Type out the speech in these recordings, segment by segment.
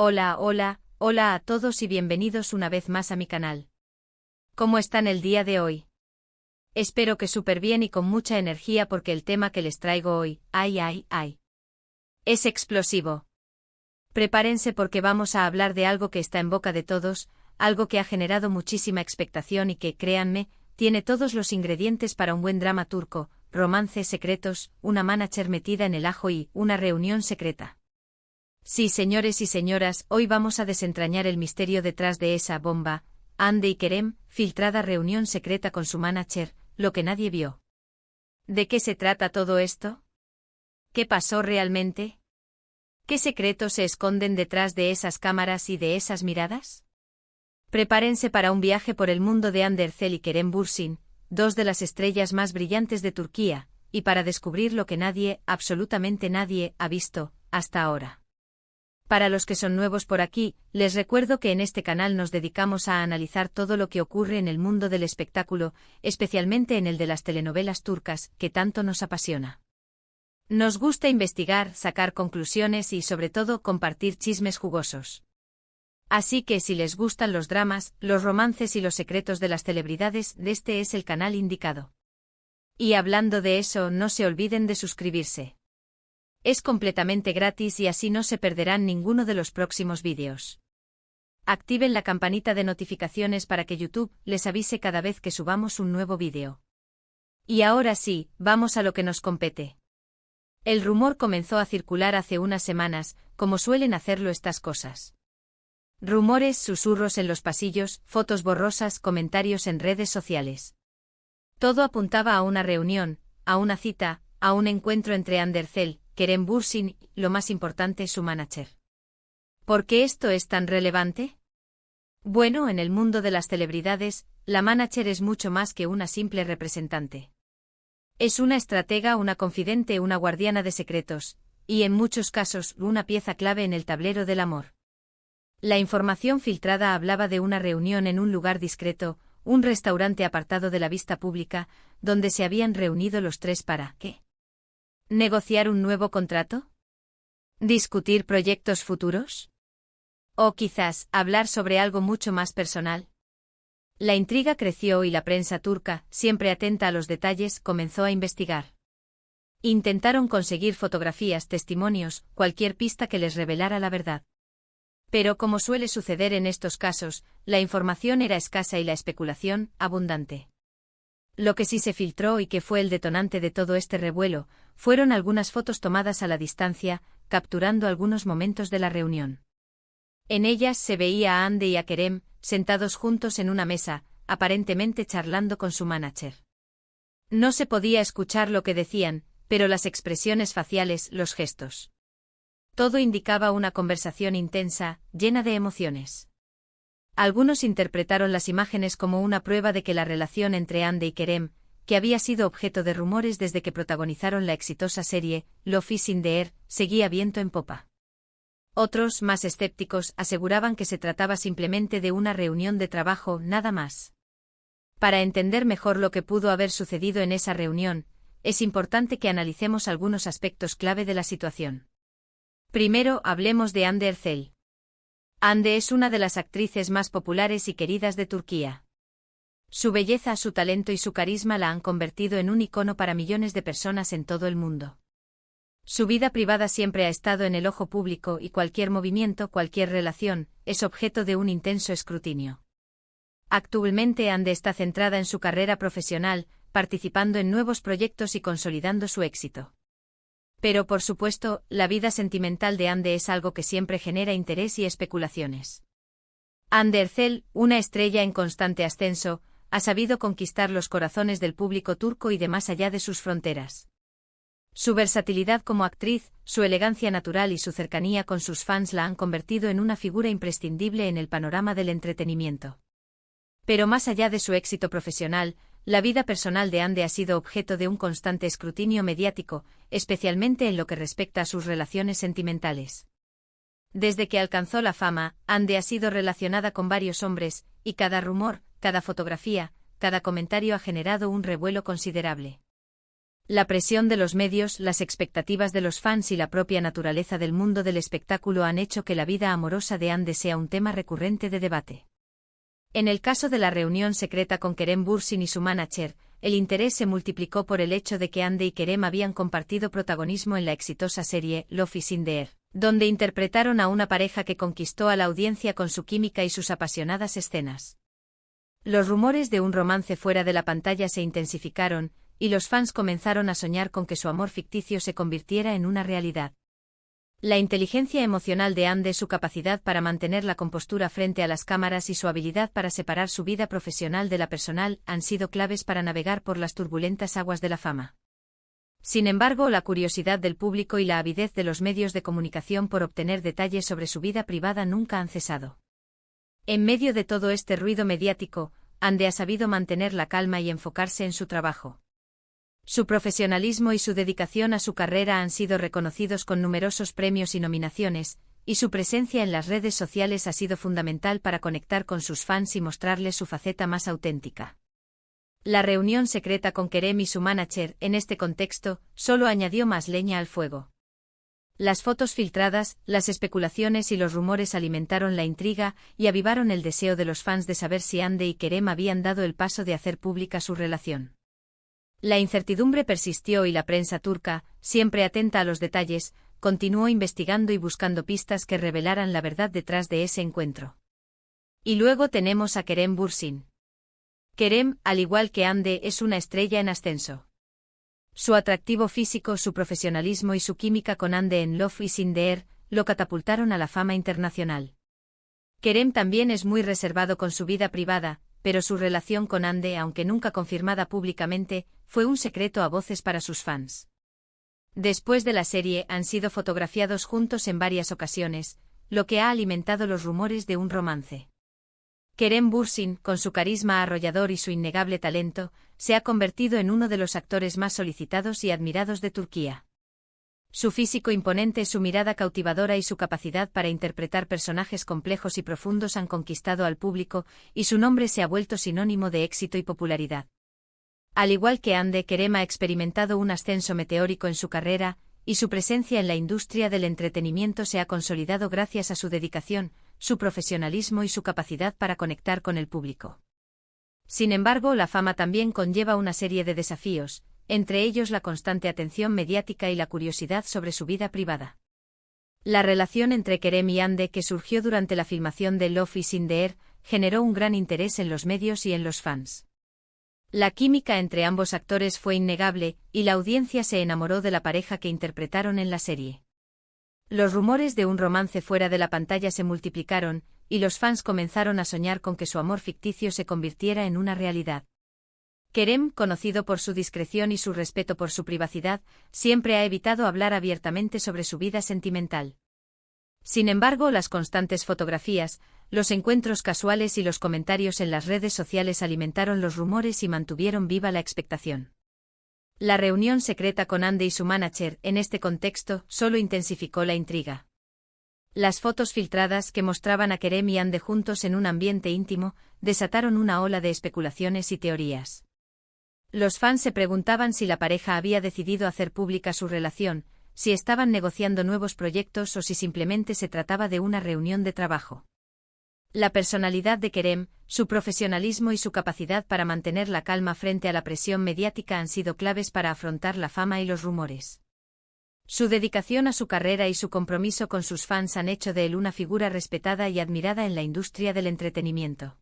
Hola, hola, hola a todos y bienvenidos una vez más a mi canal. ¿Cómo están el día de hoy? Espero que súper bien y con mucha energía porque el tema que les traigo hoy, es explosivo. Prepárense porque vamos a hablar de algo que está en boca de todos, algo que ha generado muchísima expectación y que, créanme, tiene todos los ingredientes para un buen drama turco, romances secretos, una manager metida en el ajo y una reunión secreta. Sí, señores y señoras, hoy vamos a desentrañar el misterio detrás de esa bomba, Hande y Kerem, filtrada reunión secreta con su manager, lo que nadie vio. ¿De qué se trata todo esto? ¿Qué pasó realmente? ¿Qué secretos se esconden detrás de esas cámaras y de esas miradas? Prepárense para un viaje por el mundo de Hande Erçel y Kerem Bürsin, dos de las estrellas más brillantes de Turquía, y para descubrir lo que nadie, absolutamente nadie, ha visto, hasta ahora. Para los que son nuevos por aquí, les recuerdo que en este canal nos dedicamos a analizar todo lo que ocurre en el mundo del espectáculo, especialmente en el de las telenovelas turcas, que tanto nos apasiona. Nos gusta investigar, sacar conclusiones y sobre todo compartir chismes jugosos. Así que si les gustan los dramas, los romances y los secretos de las celebridades, este es el canal indicado. Y hablando de eso, no se olviden de suscribirse. Es completamente gratis y así no se perderán ninguno de los próximos vídeos. Activen la campanita de notificaciones para que YouTube les avise cada vez que subamos un nuevo vídeo. Y ahora sí, vamos a lo que nos compete. El rumor comenzó a circular hace unas semanas, como suelen hacerlo estas cosas. Rumores, susurros en los pasillos, fotos borrosas, comentarios en redes sociales. Todo apuntaba a una reunión, a una cita, a un encuentro entre Hande Erçel, Kerem Bürsin y, lo más importante, su manager. ¿Por qué esto es tan relevante? Bueno, en el mundo de las celebridades, la manager es mucho más que una simple representante. Es una estratega, una confidente, una guardiana de secretos, y en muchos casos, una pieza clave en el tablero del amor. La información filtrada hablaba de una reunión en un lugar discreto, un restaurante apartado de la vista pública, donde se habían reunido los tres para, ¿qué? ¿Negociar un nuevo contrato? ¿Discutir proyectos futuros? ¿O quizás hablar sobre algo mucho más personal? La intriga creció y la prensa turca, siempre atenta a los detalles, comenzó a investigar. Intentaron conseguir fotografías, testimonios, cualquier pista que les revelara la verdad. Pero como suele suceder en estos casos, la información era escasa y la especulación, abundante. Lo que sí se filtró y que fue el detonante de todo este revuelo, fueron algunas fotos tomadas a la distancia, capturando algunos momentos de la reunión. En ellas se veía a Hande y a Kerem, sentados juntos en una mesa, aparentemente charlando con su manager. No se podía escuchar lo que decían, pero las expresiones faciales, los gestos. Todo indicaba una conversación intensa, llena de emociones. Algunos interpretaron las imágenes como una prueba de que la relación entre Hande y Kerem, que había sido objeto de rumores desde que protagonizaron la exitosa serie Love is in the Air, seguía viento en popa. Otros, más escépticos, aseguraban que se trataba simplemente de una reunión de trabajo, nada más. Para entender mejor lo que pudo haber sucedido en esa reunión, es importante que analicemos algunos aspectos clave de la situación. Primero, hablemos de Hande Erçel. Hande es una de las actrices más populares y queridas de Turquía. Su belleza, su talento y su carisma la han convertido en un icono para millones de personas en todo el mundo. Su vida privada siempre ha estado en el ojo público y cualquier movimiento, cualquier relación, es objeto de un intenso escrutinio. Actualmente Hande está centrada en su carrera profesional, participando en nuevos proyectos y consolidando su éxito. Pero por supuesto, la vida sentimental de Hande es algo que siempre genera interés y especulaciones. Hande Erçel, una estrella en constante ascenso, ha sabido conquistar los corazones del público turco y de más allá de sus fronteras. Su versatilidad como actriz, su elegancia natural y su cercanía con sus fans la han convertido en una figura imprescindible en el panorama del entretenimiento. Pero más allá de su éxito profesional, la vida personal de Hande ha sido objeto de un constante escrutinio mediático, especialmente en lo que respecta a sus relaciones sentimentales. Desde que alcanzó la fama, Hande ha sido relacionada con varios hombres, y cada rumor, cada fotografía, cada comentario ha generado un revuelo considerable. La presión de los medios, las expectativas de los fans y la propia naturaleza del mundo del espectáculo han hecho que la vida amorosa de Ande sea un tema recurrente de debate. En el caso de la reunión secreta con Kerem Bürsin y su manager, el interés se multiplicó por el hecho de que Ande y Kerem habían compartido protagonismo en la exitosa serie Love is in the Air, donde interpretaron a una pareja que conquistó a la audiencia con su química y sus apasionadas escenas. Los rumores de un romance fuera de la pantalla se intensificaron, y los fans comenzaron a soñar con que su amor ficticio se convirtiera en una realidad. La inteligencia emocional de Ande, su capacidad para mantener la compostura frente a las cámaras y su habilidad para separar su vida profesional de la personal han sido claves para navegar por las turbulentas aguas de la fama. Sin embargo, la curiosidad del público y la avidez de los medios de comunicación por obtener detalles sobre su vida privada nunca han cesado. En medio de todo este ruido mediático, Ande ha sabido mantener la calma y enfocarse en su trabajo. Su profesionalismo y su dedicación a su carrera han sido reconocidos con numerosos premios y nominaciones, y su presencia en las redes sociales ha sido fundamental para conectar con sus fans y mostrarles su faceta más auténtica. La reunión secreta con Kerem y su manager, en este contexto, solo añadió más leña al fuego. Las fotos filtradas, las especulaciones y los rumores alimentaron la intriga y avivaron el deseo de los fans de saber si Ande y Kerem habían dado el paso de hacer pública su relación. La incertidumbre persistió y la prensa turca, siempre atenta a los detalles, continuó investigando y buscando pistas que revelaran la verdad detrás de ese encuentro. Y luego tenemos a Kerem Bürsin. Kerem, al igual que Ande, es una estrella en ascenso. Su atractivo físico, su profesionalismo y su química con Ande en Love is in the Air lo catapultaron a la fama internacional. Kerem también es muy reservado con su vida privada, pero su relación con Ande, aunque nunca confirmada públicamente, fue un secreto a voces para sus fans. Después de la serie han sido fotografiados juntos en varias ocasiones, lo que ha alimentado los rumores de un romance. Kerem Bürsin, con su carisma arrollador y su innegable talento, se ha convertido en uno de los actores más solicitados y admirados de Turquía. Su físico imponente, su mirada cautivadora y su capacidad para interpretar personajes complejos y profundos han conquistado al público, y su nombre se ha vuelto sinónimo de éxito y popularidad. Al igual que Ande, Kerem ha experimentado un ascenso meteórico en su carrera, y su presencia en la industria del entretenimiento se ha consolidado gracias a su dedicación, su profesionalismo y su capacidad para conectar con el público. Sin embargo, la fama también conlleva una serie de desafíos, entre ellos la constante atención mediática y la curiosidad sobre su vida privada. La relación entre Kerem y Ande, que surgió durante la filmación de Love is in the Air, generó un gran interés en los medios y en los fans. La química entre ambos actores fue innegable, y la audiencia se enamoró de la pareja que interpretaron en la serie. Los rumores de un romance fuera de la pantalla se multiplicaron, y los fans comenzaron a soñar con que su amor ficticio se convirtiera en una realidad. Kerem, conocido por su discreción y su respeto por su privacidad, siempre ha evitado hablar abiertamente sobre su vida sentimental. Sin embargo, las constantes fotografías, los encuentros casuales y los comentarios en las redes sociales alimentaron los rumores y mantuvieron viva la expectación. La reunión secreta con Ande y su manager, en este contexto, solo intensificó la intriga. Las fotos filtradas que mostraban a Kerem y Ande juntos en un ambiente íntimo, desataron una ola de especulaciones y teorías. Los fans se preguntaban si la pareja había decidido hacer pública su relación, si estaban negociando nuevos proyectos o si simplemente se trataba de una reunión de trabajo. La personalidad de Kerem, su profesionalismo y su capacidad para mantener la calma frente a la presión mediática han sido claves para afrontar la fama y los rumores. Su dedicación a su carrera y su compromiso con sus fans han hecho de él una figura respetada y admirada en la industria del entretenimiento.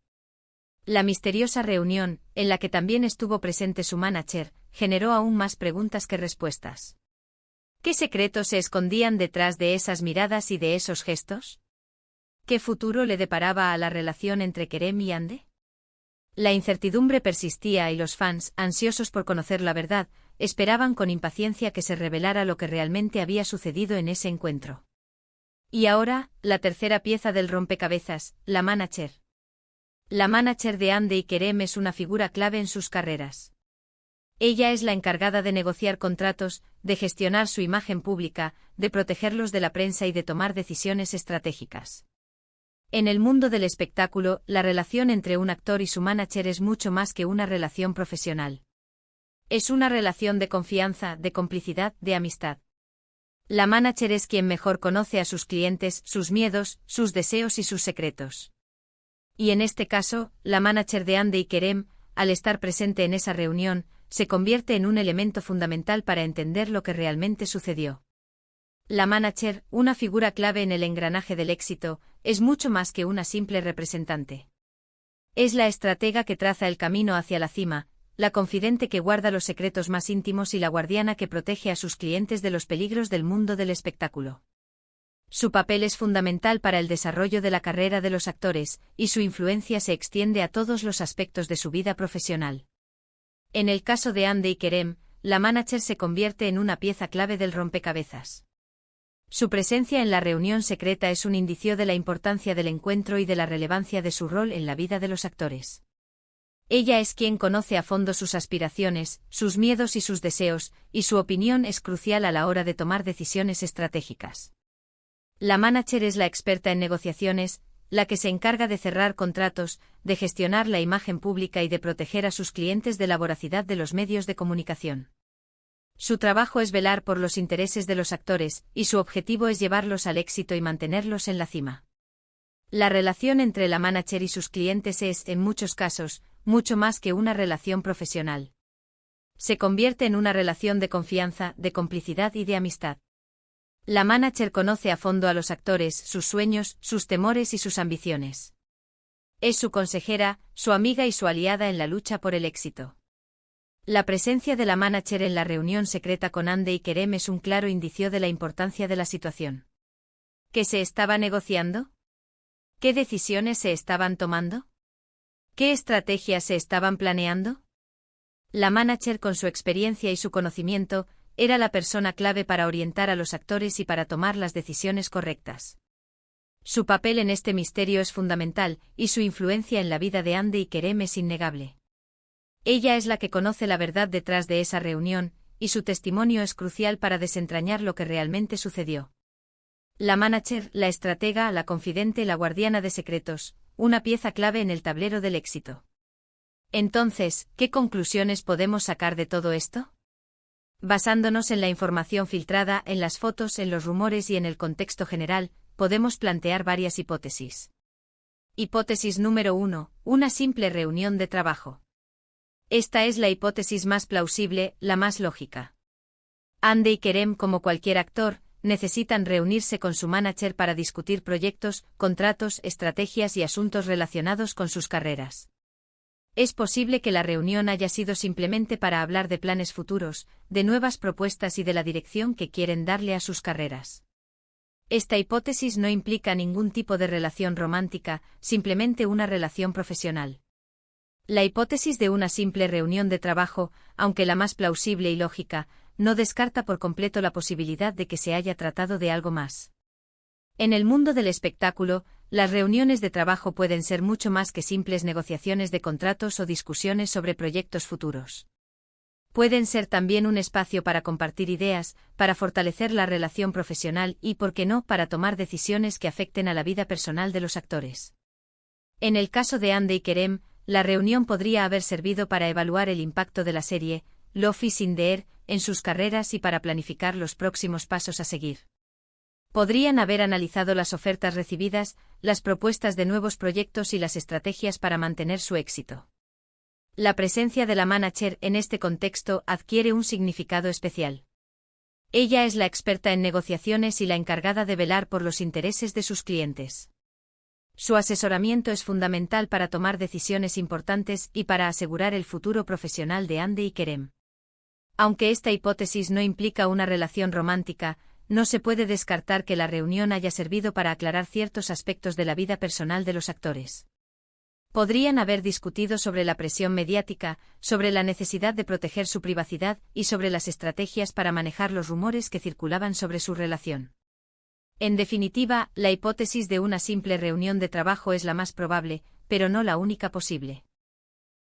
La misteriosa reunión, en la que también estuvo presente su manager, generó aún más preguntas que respuestas. ¿Qué secretos se escondían detrás de esas miradas y de esos gestos? ¿Qué futuro le deparaba a la relación entre Kerem y Ande? La incertidumbre persistía y los fans, ansiosos por conocer la verdad, esperaban con impaciencia que se revelara lo que realmente había sucedido en ese encuentro. Y ahora, la tercera pieza del rompecabezas, la manager. La manager de Ande y Kerem es una figura clave en sus carreras. Ella es la encargada de negociar contratos, de gestionar su imagen pública, de protegerlos de la prensa y de tomar decisiones estratégicas. En el mundo del espectáculo, la relación entre un actor y su manager es mucho más que una relación profesional. Es una relación de confianza, de complicidad, de amistad. La manager es quien mejor conoce a sus clientes, sus miedos, sus deseos y sus secretos. Y en este caso, la manager de Hande y Kerem, al estar presente en esa reunión, se convierte en un elemento fundamental para entender lo que realmente sucedió. La manager, una figura clave en el engranaje del éxito, es mucho más que una simple representante. Es la estratega que traza el camino hacia la cima, la confidente que guarda los secretos más íntimos y la guardiana que protege a sus clientes de los peligros del mundo del espectáculo. Su papel es fundamental para el desarrollo de la carrera de los actores, y su influencia se extiende a todos los aspectos de su vida profesional. En el caso de Hande y Kerem, la manager se convierte en una pieza clave del rompecabezas. Su presencia en la reunión secreta es un indicio de la importancia del encuentro y de la relevancia de su rol en la vida de los actores. Ella es quien conoce a fondo sus aspiraciones, sus miedos y sus deseos, y su opinión es crucial a la hora de tomar decisiones estratégicas. La manager es la experta en negociaciones, la que se encarga de cerrar contratos, de gestionar la imagen pública y de proteger a sus clientes de la voracidad de los medios de comunicación. Su trabajo es velar por los intereses de los actores, y su objetivo es llevarlos al éxito y mantenerlos en la cima. La relación entre la manager y sus clientes es, en muchos casos, mucho más que una relación profesional. Se convierte en una relación de confianza, de complicidad y de amistad. La manager conoce a fondo a los actores, sus sueños, sus temores y sus ambiciones. Es su consejera, su amiga y su aliada en la lucha por el éxito. La presencia de la manager en la reunión secreta con Hande y Kerem es un claro indicio de la importancia de la situación. ¿Qué se estaba negociando? ¿Qué decisiones se estaban tomando? ¿Qué estrategias se estaban planeando? La manager, con su experiencia y su conocimiento, era la persona clave para orientar a los actores y para tomar las decisiones correctas. Su papel en este misterio es fundamental, y su influencia en la vida de Hande y Kerem es innegable. Ella es la que conoce la verdad detrás de esa reunión, y su testimonio es crucial para desentrañar lo que realmente sucedió. La manager, la estratega, la confidente, la guardiana de secretos, una pieza clave en el tablero del éxito. Entonces, ¿qué conclusiones podemos sacar de todo esto? Basándonos en la información filtrada, en las fotos, en los rumores y en el contexto general, podemos plantear varias hipótesis. Hipótesis número 1, una simple reunión de trabajo. Esta es la hipótesis más plausible, la más lógica. Hande y Kerem, como cualquier actor, necesitan reunirse con su manager para discutir proyectos, contratos, estrategias y asuntos relacionados con sus carreras. Es posible que la reunión haya sido simplemente para hablar de planes futuros, de nuevas propuestas y de la dirección que quieren darle a sus carreras. Esta hipótesis no implica ningún tipo de relación romántica, simplemente una relación profesional. La hipótesis de una simple reunión de trabajo, aunque la más plausible y lógica, no descarta por completo la posibilidad de que se haya tratado de algo más. En el mundo del espectáculo, las reuniones de trabajo pueden ser mucho más que simples negociaciones de contratos o discusiones sobre proyectos futuros. Pueden ser también un espacio para compartir ideas, para fortalecer la relación profesional y, por qué no, para tomar decisiones que afecten a la vida personal de los actores. En el caso de Hande y Kerem, la reunión podría haber servido para evaluar el impacto de la serie Love is in the Air en sus carreras y para planificar los próximos pasos a seguir. Podrían haber analizado las ofertas recibidas, las propuestas de nuevos proyectos y las estrategias para mantener su éxito. La presencia de la manager en este contexto adquiere un significado especial. Ella es la experta en negociaciones y la encargada de velar por los intereses de sus clientes. Su asesoramiento es fundamental para tomar decisiones importantes y para asegurar el futuro profesional de Hande y Kerem. Aunque esta hipótesis no implica una relación romántica, no se puede descartar que la reunión haya servido para aclarar ciertos aspectos de la vida personal de los actores. Podrían haber discutido sobre la presión mediática, sobre la necesidad de proteger su privacidad y sobre las estrategias para manejar los rumores que circulaban sobre su relación. En definitiva, la hipótesis de una simple reunión de trabajo es la más probable, pero no la única posible.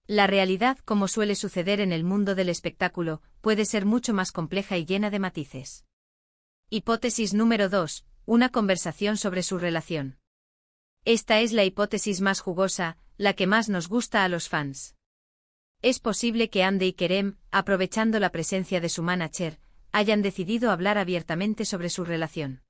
La realidad, como suele suceder en el mundo del espectáculo, puede ser mucho más compleja y llena de matices. Hipótesis número 2, una conversación sobre su relación. Esta es la hipótesis más jugosa, la que más nos gusta a los fans. Es posible que Hande y Kerem, aprovechando la presencia de su manager, hayan decidido hablar abiertamente sobre su relación.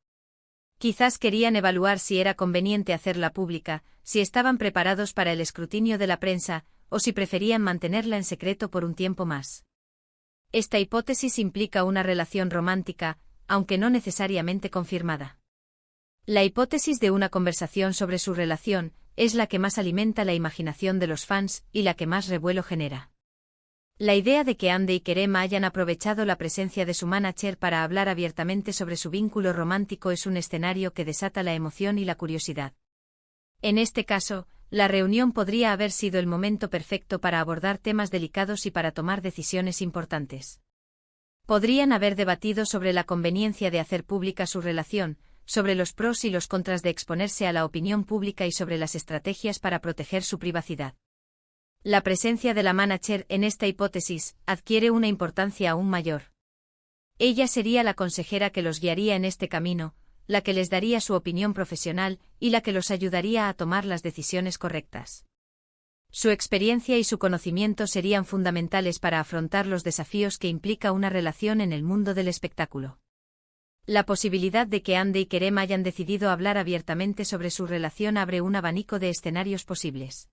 Quizás querían evaluar si era conveniente hacerla pública, si estaban preparados para el escrutinio de la prensa, o si preferían mantenerla en secreto por un tiempo más. Esta hipótesis implica una relación romántica, aunque no necesariamente confirmada. La hipótesis de una conversación sobre su relación es la que más alimenta la imaginación de los fans y la que más revuelo genera. La idea de que Hande y Kerem hayan aprovechado la presencia de su manager para hablar abiertamente sobre su vínculo romántico es un escenario que desata la emoción y la curiosidad. En este caso, la reunión podría haber sido el momento perfecto para abordar temas delicados y para tomar decisiones importantes. Podrían haber debatido sobre la conveniencia de hacer pública su relación, sobre los pros y los contras de exponerse a la opinión pública y sobre las estrategias para proteger su privacidad. La presencia de la manager en esta hipótesis adquiere una importancia aún mayor. Ella sería la consejera que los guiaría en este camino, la que les daría su opinión profesional y la que los ayudaría a tomar las decisiones correctas. Su experiencia y su conocimiento serían fundamentales para afrontar los desafíos que implica una relación en el mundo del espectáculo. La posibilidad de que Hande y Kerem hayan decidido hablar abiertamente sobre su relación abre un abanico de escenarios posibles.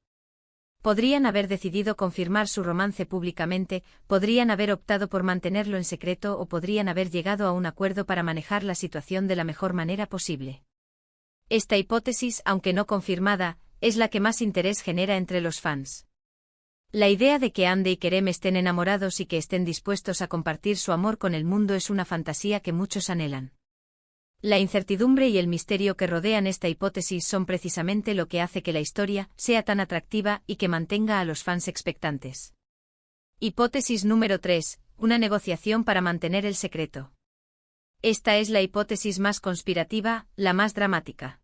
Podrían haber decidido confirmar su romance públicamente, podrían haber optado por mantenerlo en secreto o podrían haber llegado a un acuerdo para manejar la situación de la mejor manera posible. Esta hipótesis, aunque no confirmada, es la que más interés genera entre los fans. La idea de que Hande y Kerem estén enamorados y que estén dispuestos a compartir su amor con el mundo es una fantasía que muchos anhelan. La incertidumbre y el misterio que rodean esta hipótesis son precisamente lo que hace que la historia sea tan atractiva y que mantenga a los fans expectantes. Hipótesis número 3. Una negociación para mantener el secreto. Esta es la hipótesis más conspirativa, la más dramática.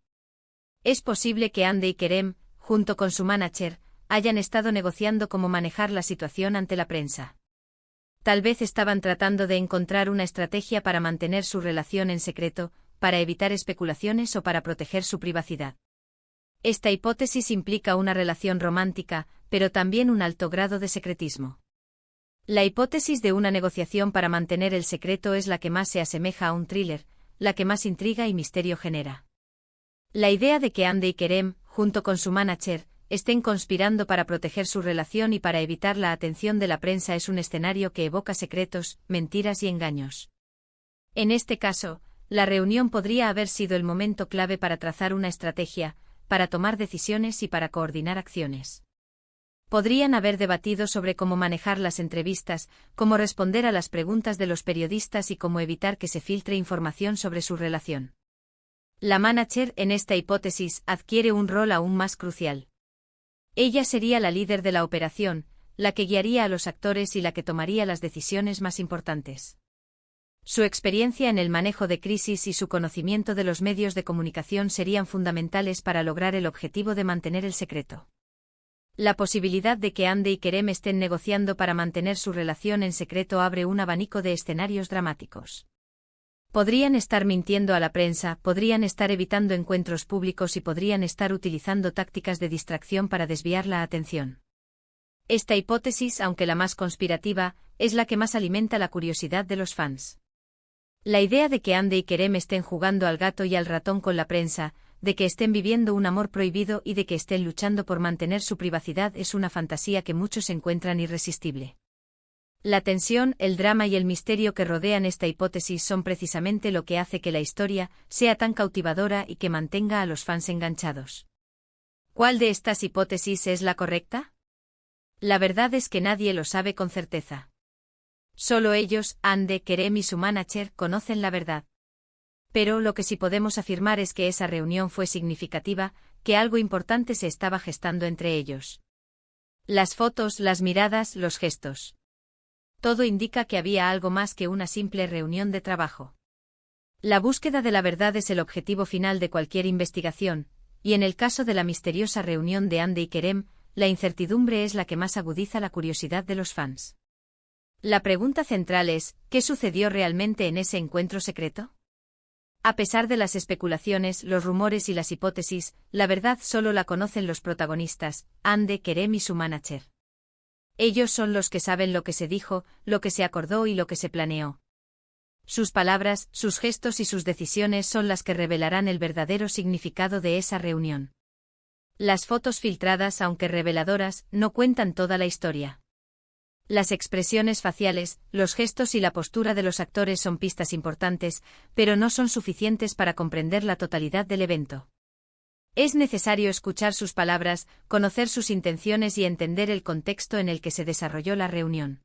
Es posible que Hande y Kerem, junto con su manager, hayan estado negociando cómo manejar la situación ante la prensa. Tal vez estaban tratando de encontrar una estrategia para mantener su relación en secreto, para evitar especulaciones o para proteger su privacidad. Esta hipótesis implica una relación romántica, pero también un alto grado de secretismo. La hipótesis de una negociación para mantener el secreto es la que más se asemeja a un thriller, la que más intriga y misterio genera. La idea de que Hande y Kerem, junto con su manager, estén conspirando para proteger su relación y para evitar la atención de la prensa es un escenario que evoca secretos, mentiras y engaños. En este caso, la reunión podría haber sido el momento clave para trazar una estrategia, para tomar decisiones y para coordinar acciones. Podrían haber debatido sobre cómo manejar las entrevistas, cómo responder a las preguntas de los periodistas y cómo evitar que se filtre información sobre su relación. La manager en esta hipótesis adquiere un rol aún más crucial. Ella sería la líder de la operación, la que guiaría a los actores y la que tomaría las decisiones más importantes. Su experiencia en el manejo de crisis y su conocimiento de los medios de comunicación serían fundamentales para lograr el objetivo de mantener el secreto. La posibilidad de que Hande y Kerem estén negociando para mantener su relación en secreto abre un abanico de escenarios dramáticos. Podrían estar mintiendo a la prensa, podrían estar evitando encuentros públicos y podrían estar utilizando tácticas de distracción para desviar la atención. Esta hipótesis, aunque la más conspirativa, es la que más alimenta la curiosidad de los fans. La idea de que Hande y Kerem estén jugando al gato y al ratón con la prensa, de que estén viviendo un amor prohibido y de que estén luchando por mantener su privacidad es una fantasía que muchos encuentran irresistible. La tensión, el drama y el misterio que rodean esta hipótesis son precisamente lo que hace que la historia sea tan cautivadora y que mantenga a los fans enganchados. ¿Cuál de estas hipótesis es la correcta? La verdad es que nadie lo sabe con certeza. Solo ellos, Hande, Kerem y su manager, conocen la verdad. Pero lo que sí podemos afirmar es que esa reunión fue significativa, que algo importante se estaba gestando entre ellos. Las fotos, las miradas, los gestos. Todo indica que había algo más que una simple reunión de trabajo. La búsqueda de la verdad es el objetivo final de cualquier investigación, y en el caso de la misteriosa reunión de Hande y Kerem, la incertidumbre es la que más agudiza la curiosidad de los fans. La pregunta central es, ¿qué sucedió realmente en ese encuentro secreto? A pesar de las especulaciones, los rumores y las hipótesis, la verdad solo la conocen los protagonistas, Hande, Kerem y su manager. Ellos son los que saben lo que se dijo, lo que se acordó y lo que se planeó. Sus palabras, sus gestos y sus decisiones son las que revelarán el verdadero significado de esa reunión. Las fotos filtradas, aunque reveladoras, no cuentan toda la historia. Las expresiones faciales, los gestos y la postura de los actores son pistas importantes, pero no son suficientes para comprender la totalidad del evento. Es necesario escuchar sus palabras, conocer sus intenciones y entender el contexto en el que se desarrolló la reunión.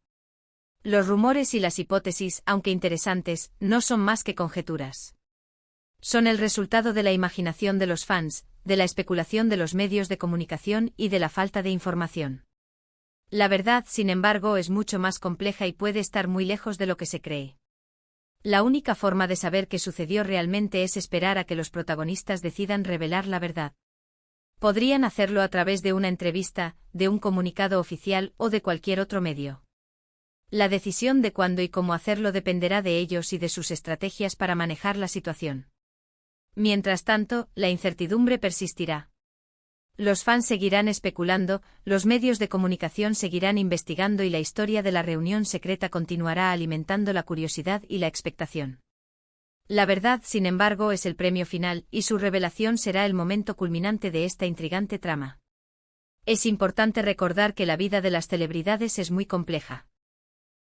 Los rumores y las hipótesis, aunque interesantes, no son más que conjeturas. Son el resultado de la imaginación de los fans, de la especulación de los medios de comunicación y de la falta de información. La verdad, sin embargo, es mucho más compleja y puede estar muy lejos de lo que se cree. La única forma de saber qué sucedió realmente es esperar a que los protagonistas decidan revelar la verdad. Podrían hacerlo a través de una entrevista, de un comunicado oficial o de cualquier otro medio. La decisión de cuándo y cómo hacerlo dependerá de ellos y de sus estrategias para manejar la situación. Mientras tanto, la incertidumbre persistirá. Los fans seguirán especulando, los medios de comunicación seguirán investigando y la historia de la reunión secreta continuará alimentando la curiosidad y la expectación. La verdad, sin embargo, es el premio final, y su revelación será el momento culminante de esta intrigante trama. Es importante recordar que la vida de las celebridades es muy compleja.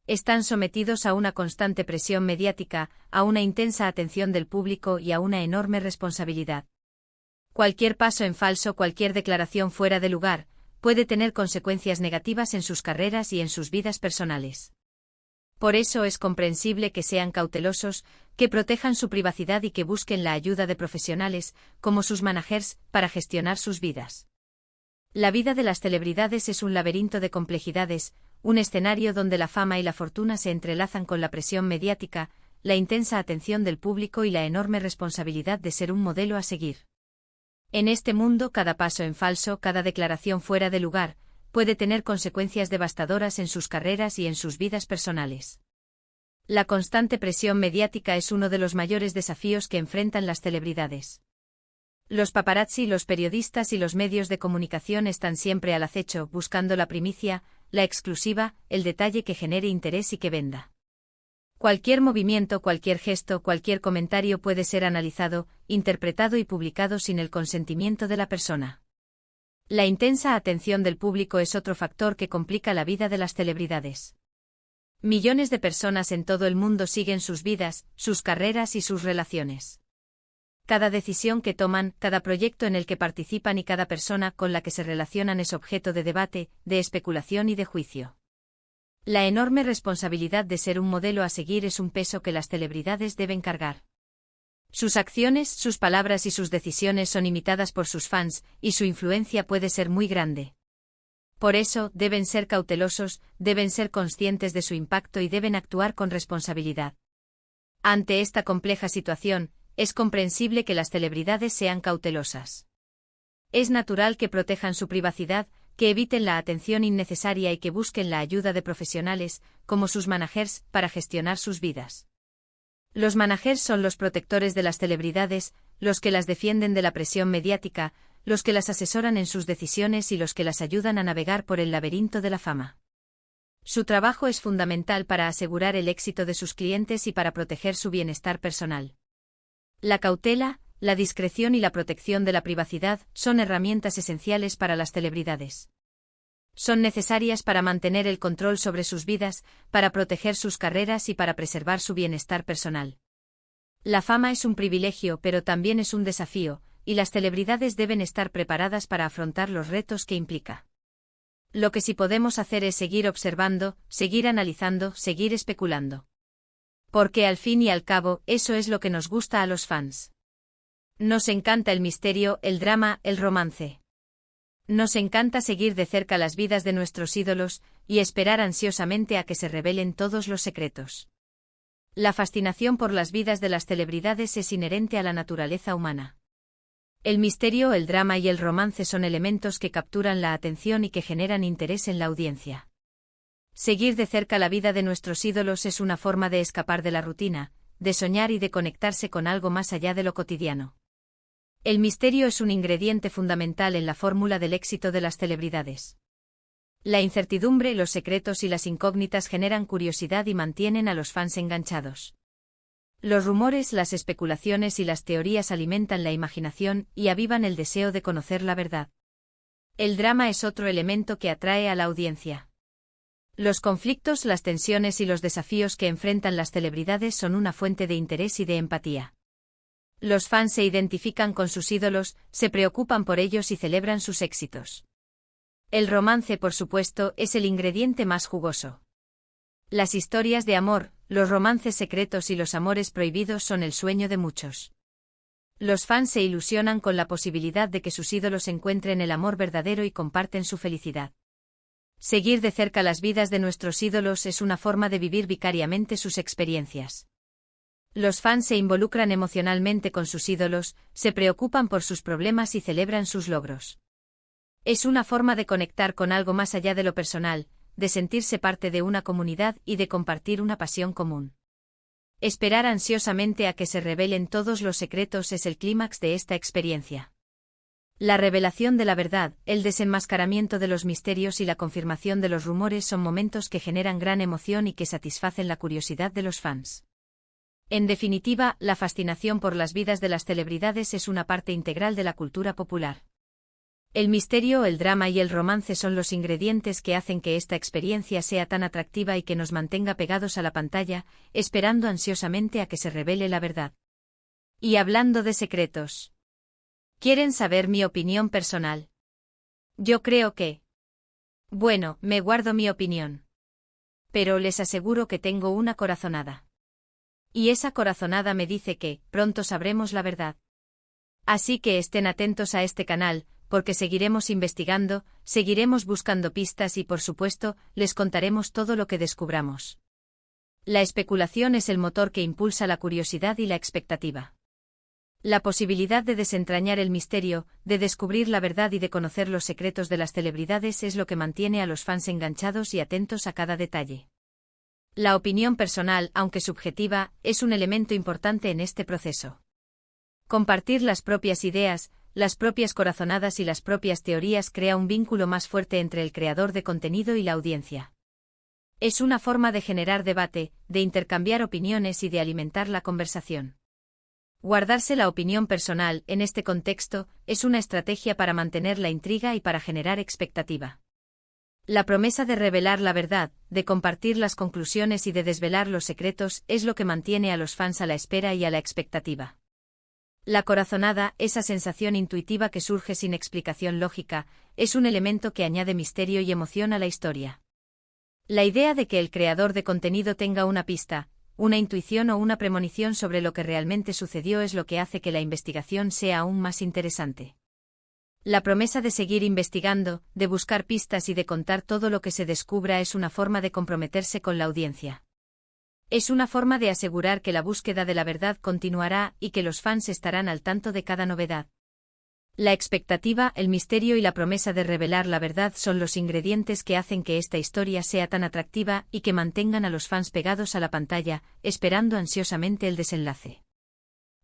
Están sometidos a una constante presión mediática, a una intensa atención del público y a una enorme responsabilidad. Cualquier paso en falso, cualquier declaración fuera de lugar, puede tener consecuencias negativas en sus carreras y en sus vidas personales. Por eso es comprensible que sean cautelosos, que protejan su privacidad y que busquen la ayuda de profesionales, como sus managers, para gestionar sus vidas. La vida de las celebridades es un laberinto de complejidades, un escenario donde la fama y la fortuna se entrelazan con la presión mediática, la intensa atención del público y la enorme responsabilidad de ser un modelo a seguir. En este mundo, cada paso en falso, cada declaración fuera de lugar, puede tener consecuencias devastadoras en sus carreras y en sus vidas personales. La constante presión mediática es uno de los mayores desafíos que enfrentan las celebridades. Los paparazzi, los periodistas y los medios de comunicación están siempre al acecho, buscando la primicia, la exclusiva, el detalle que genere interés y que venda. Cualquier movimiento, cualquier gesto, cualquier comentario puede ser analizado, interpretado y publicado sin el consentimiento de la persona. La intensa atención del público es otro factor que complica la vida de las celebridades. Millones de personas en todo el mundo siguen sus vidas, sus carreras y sus relaciones. Cada decisión que toman, cada proyecto en el que participan y cada persona con la que se relacionan es objeto de debate, de especulación y de juicio. La enorme responsabilidad de ser un modelo a seguir es un peso que las celebridades deben cargar. Sus acciones, sus palabras y sus decisiones son imitadas por sus fans, y su influencia puede ser muy grande. Por eso, deben ser cautelosos, deben ser conscientes de su impacto y deben actuar con responsabilidad. Ante esta compleja situación, es comprensible que las celebridades sean cautelosas. Es natural que protejan su privacidad, que eviten la atención innecesaria y que busquen la ayuda de profesionales, como sus managers, para gestionar sus vidas. Los managers son los protectores de las celebridades, los que las defienden de la presión mediática, los que las asesoran en sus decisiones y los que las ayudan a navegar por el laberinto de la fama. Su trabajo es fundamental para asegurar el éxito de sus clientes y para proteger su bienestar personal. La cautela, la discreción y la protección de la privacidad son herramientas esenciales para las celebridades. Son necesarias para mantener el control sobre sus vidas, para proteger sus carreras y para preservar su bienestar personal. La fama es un privilegio, pero también es un desafío, y las celebridades deben estar preparadas para afrontar los retos que implica. Lo que sí podemos hacer es seguir observando, seguir analizando, seguir especulando. Porque al fin y al cabo, eso es lo que nos gusta a los fans. Nos encanta el misterio, el drama, el romance. Nos encanta seguir de cerca las vidas de nuestros ídolos, y esperar ansiosamente a que se revelen todos los secretos. La fascinación por las vidas de las celebridades es inherente a la naturaleza humana. El misterio, el drama y el romance son elementos que capturan la atención y que generan interés en la audiencia. Seguir de cerca la vida de nuestros ídolos es una forma de escapar de la rutina, de soñar y de conectarse con algo más allá de lo cotidiano. El misterio es un ingrediente fundamental en la fórmula del éxito de las celebridades. La incertidumbre, los secretos y las incógnitas generan curiosidad y mantienen a los fans enganchados. Los rumores, las especulaciones y las teorías alimentan la imaginación y avivan el deseo de conocer la verdad. El drama es otro elemento que atrae a la audiencia. Los conflictos, las tensiones y los desafíos que enfrentan las celebridades son una fuente de interés y de empatía. Los fans se identifican con sus ídolos, se preocupan por ellos y celebran sus éxitos. El romance, por supuesto, es el ingrediente más jugoso. Las historias de amor, los romances secretos y los amores prohibidos son el sueño de muchos. Los fans se ilusionan con la posibilidad de que sus ídolos encuentren el amor verdadero y comparten su felicidad. Seguir de cerca las vidas de nuestros ídolos es una forma de vivir vicariamente sus experiencias. Los fans se involucran emocionalmente con sus ídolos, se preocupan por sus problemas y celebran sus logros. Es una forma de conectar con algo más allá de lo personal, de sentirse parte de una comunidad y de compartir una pasión común. Esperar ansiosamente a que se revelen todos los secretos es el clímax de esta experiencia. La revelación de la verdad, el desenmascaramiento de los misterios y la confirmación de los rumores son momentos que generan gran emoción y que satisfacen la curiosidad de los fans. En definitiva, la fascinación por las vidas de las celebridades es una parte integral de la cultura popular. El misterio, el drama y el romance son los ingredientes que hacen que esta experiencia sea tan atractiva y que nos mantenga pegados a la pantalla, esperando ansiosamente a que se revele la verdad. Y hablando de secretos. ¿Quieren saber mi opinión personal? Yo creo que... Bueno, me guardo mi opinión. Pero les aseguro que tengo una corazonada. Y esa corazonada me dice que, pronto sabremos la verdad. Así que estén atentos a este canal, porque seguiremos investigando, seguiremos buscando pistas y por supuesto, les contaremos todo lo que descubramos. La especulación es el motor que impulsa la curiosidad y la expectativa. La posibilidad de desentrañar el misterio, de descubrir la verdad y de conocer los secretos de las celebridades es lo que mantiene a los fans enganchados y atentos a cada detalle. La opinión personal, aunque subjetiva, es un elemento importante en este proceso. Compartir las propias ideas, las propias corazonadas y las propias teorías crea un vínculo más fuerte entre el creador de contenido y la audiencia. Es una forma de generar debate, de intercambiar opiniones y de alimentar la conversación. Guardarse la opinión personal, en este contexto, es una estrategia para mantener la intriga y para generar expectativa. La promesa de revelar la verdad, de compartir las conclusiones y de desvelar los secretos es lo que mantiene a los fans a la espera y a la expectativa. La corazonada, esa sensación intuitiva que surge sin explicación lógica, es un elemento que añade misterio y emoción a la historia. La idea de que el creador de contenido tenga una pista, una intuición o una premonición sobre lo que realmente sucedió es lo que hace que la investigación sea aún más interesante. La promesa de seguir investigando, de buscar pistas y de contar todo lo que se descubra es una forma de comprometerse con la audiencia. Es una forma de asegurar que la búsqueda de la verdad continuará y que los fans estarán al tanto de cada novedad. La expectativa, el misterio y la promesa de revelar la verdad son los ingredientes que hacen que esta historia sea tan atractiva y que mantengan a los fans pegados a la pantalla, esperando ansiosamente el desenlace.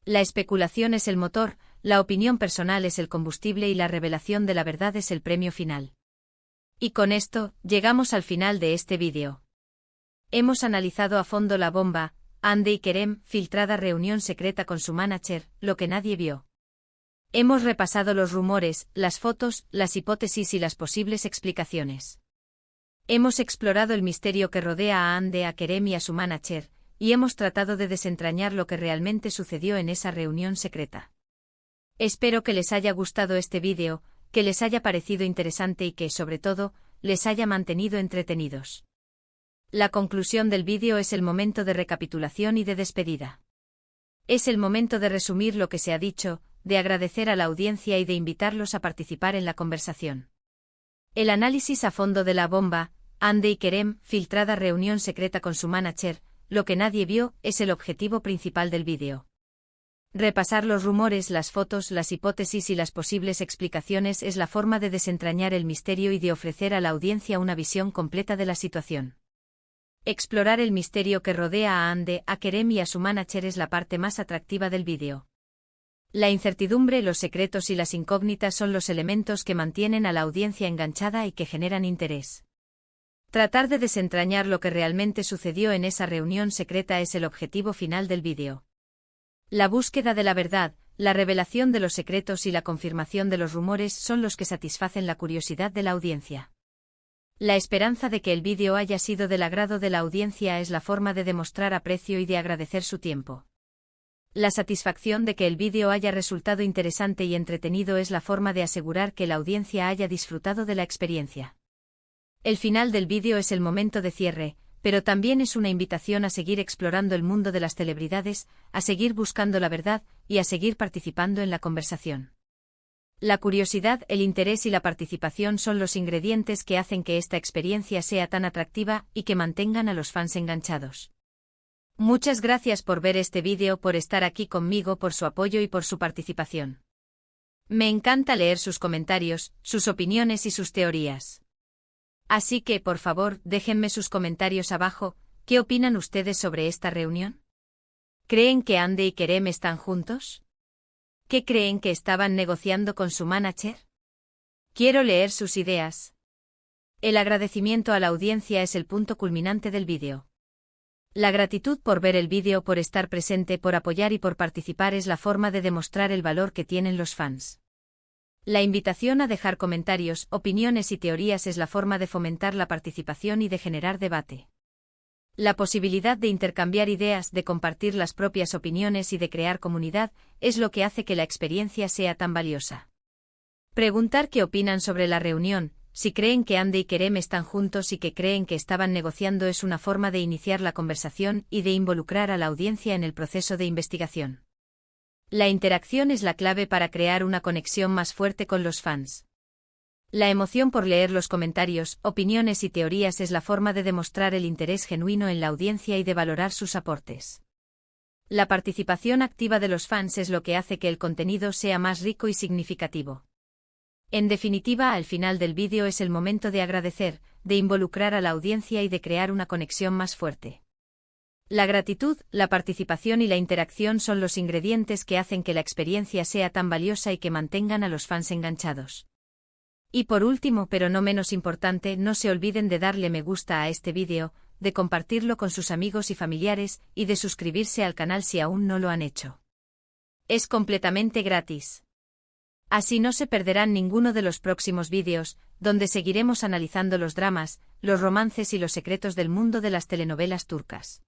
La especulación es el motor, la opinión personal es el combustible y la revelación de la verdad es el premio final. Y con esto, llegamos al final de este vídeo. Hemos analizado a fondo la bomba, Hande y Kerem, filtrada reunión secreta con su manager, lo que nadie vio. Hemos repasado los rumores, las fotos, las hipótesis y las posibles explicaciones. Hemos explorado el misterio que rodea a Hande, a Kerem y a su manager, y hemos tratado de desentrañar lo que realmente sucedió en esa reunión secreta. Espero que les haya gustado este vídeo, que les haya parecido interesante y que, sobre todo, les haya mantenido entretenidos. La conclusión del vídeo es el momento de recapitulación y de despedida. Es el momento de resumir lo que se ha dicho, de agradecer a la audiencia y de invitarlos a participar en la conversación. El análisis a fondo de la bomba, Hande y Kerem, filtrada reunión secreta con su manager, lo que nadie vio, es el objetivo principal del vídeo. Repasar los rumores, las fotos, las hipótesis y las posibles explicaciones es la forma de desentrañar el misterio y de ofrecer a la audiencia una visión completa de la situación. Explorar el misterio que rodea a Hande, a Kerem y a su manager es la parte más atractiva del vídeo. La incertidumbre, los secretos y las incógnitas son los elementos que mantienen a la audiencia enganchada y que generan interés. Tratar de desentrañar lo que realmente sucedió en esa reunión secreta es el objetivo final del vídeo. La búsqueda de la verdad, la revelación de los secretos y la confirmación de los rumores son los que satisfacen la curiosidad de la audiencia. La esperanza de que el vídeo haya sido del agrado de la audiencia es la forma de demostrar aprecio y de agradecer su tiempo. La satisfacción de que el vídeo haya resultado interesante y entretenido es la forma de asegurar que la audiencia haya disfrutado de la experiencia. El final del vídeo es el momento de cierre, pero también es una invitación a seguir explorando el mundo de las celebridades, a seguir buscando la verdad y a seguir participando en la conversación. La curiosidad, el interés y la participación son los ingredientes que hacen que esta experiencia sea tan atractiva y que mantengan a los fans enganchados. Muchas gracias por ver este vídeo, por estar aquí conmigo, por su apoyo y por su participación. Me encanta leer sus comentarios, sus opiniones y sus teorías. Así que, por favor, déjenme sus comentarios abajo. ¿Qué opinan ustedes sobre esta reunión? ¿Creen que Andy y Kerem están juntos? ¿Qué creen que estaban negociando con su manager? Quiero leer sus ideas. El agradecimiento a la audiencia es el punto culminante del vídeo. La gratitud por ver el vídeo, por estar presente, por apoyar y por participar es la forma de demostrar el valor que tienen los fans. La invitación a dejar comentarios, opiniones y teorías es la forma de fomentar la participación y de generar debate. La posibilidad de intercambiar ideas, de compartir las propias opiniones y de crear comunidad es lo que hace que la experiencia sea tan valiosa. Preguntar qué opinan sobre la reunión, si creen que Andy y Kerem están juntos y que creen que estaban negociando es una forma de iniciar la conversación y de involucrar a la audiencia en el proceso de investigación. La interacción es la clave para crear una conexión más fuerte con los fans. La emoción por leer los comentarios, opiniones y teorías es la forma de demostrar el interés genuino en la audiencia y de valorar sus aportes. La participación activa de los fans es lo que hace que el contenido sea más rico y significativo. En definitiva, al final del vídeo es el momento de agradecer, de involucrar a la audiencia y de crear una conexión más fuerte. La gratitud, la participación y la interacción son los ingredientes que hacen que la experiencia sea tan valiosa y que mantengan a los fans enganchados. Y por último, pero no menos importante, no se olviden de darle me gusta a este vídeo, de compartirlo con sus amigos y familiares, y de suscribirse al canal si aún no lo han hecho. Es completamente gratis. Así no se perderán ninguno de los próximos vídeos, donde seguiremos analizando los dramas, los romances y los secretos del mundo de las telenovelas turcas.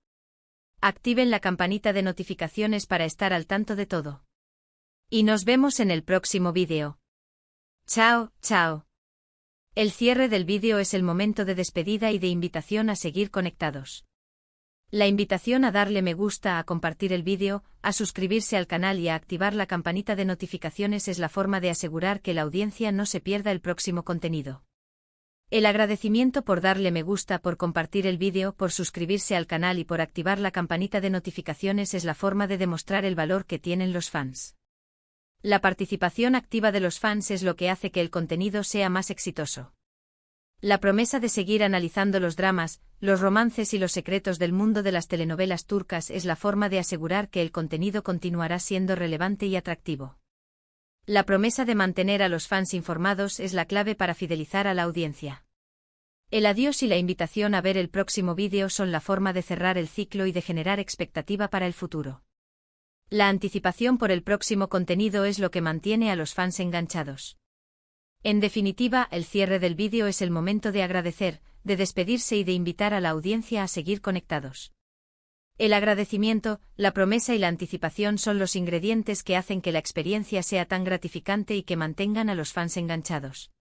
Activen la campanita de notificaciones para estar al tanto de todo. Y nos vemos en el próximo vídeo. Chao, chao. El cierre del vídeo es el momento de despedida y de invitación a seguir conectados. La invitación a darle me gusta, a compartir el vídeo, a suscribirse al canal y a activar la campanita de notificaciones es la forma de asegurar que la audiencia no se pierda el próximo contenido. El agradecimiento por darle me gusta, por compartir el vídeo, por suscribirse al canal y por activar la campanita de notificaciones es la forma de demostrar el valor que tienen los fans. La participación activa de los fans es lo que hace que el contenido sea más exitoso. La promesa de seguir analizando los dramas, los romances y los secretos del mundo de las telenovelas turcas es la forma de asegurar que el contenido continuará siendo relevante y atractivo. La promesa de mantener a los fans informados es la clave para fidelizar a la audiencia. El adiós y la invitación a ver el próximo vídeo son la forma de cerrar el ciclo y de generar expectativa para el futuro. La anticipación por el próximo contenido es lo que mantiene a los fans enganchados. En definitiva, el cierre del vídeo es el momento de agradecer, de despedirse y de invitar a la audiencia a seguir conectados. El agradecimiento, la promesa y la anticipación son los ingredientes que hacen que la experiencia sea tan gratificante y que mantengan a los fans enganchados.